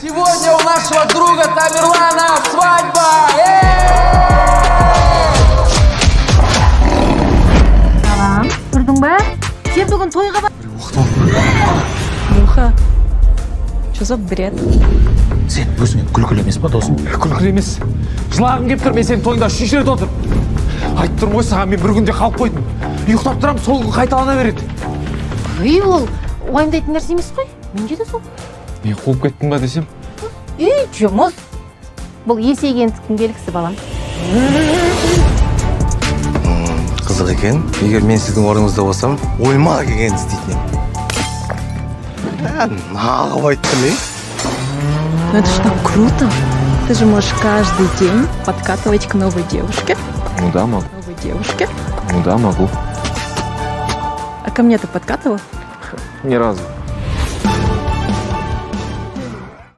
Сегодня у нашего друга Тамерлана свадьба! Балам, көрдің ба? Сен бүгін тойға бар. Муха. Что за бред? Сен өзіңе күлкілі емес па, досым? Күлкілі емес. Жылағым кеп тұр, мен сенің тойыңда үшінші рет отыр. Айтып тұрмын ғой саған, мен бір күнде қалып қойдым. Ұйықтап тұрам, сол күн қайталана береді. Үй, ол уайымдайтын нәрсе емес қой. Менде де сол. Мен қуып кеттім ба десем? Үй, жұмыс. Бұл есейгендіктің белгісі, балам. Қызық екен. Егер мен сіздің орныңызда болсам, ойыма келген істейтін едім. Нағып айттым, Ну это ж так круто. Ты же можешь каждый день подкатывать к новой девушке. Ну да, могу. Новой девушке. Ну да, могу. А ко мне ты подкатывал? Ни разу.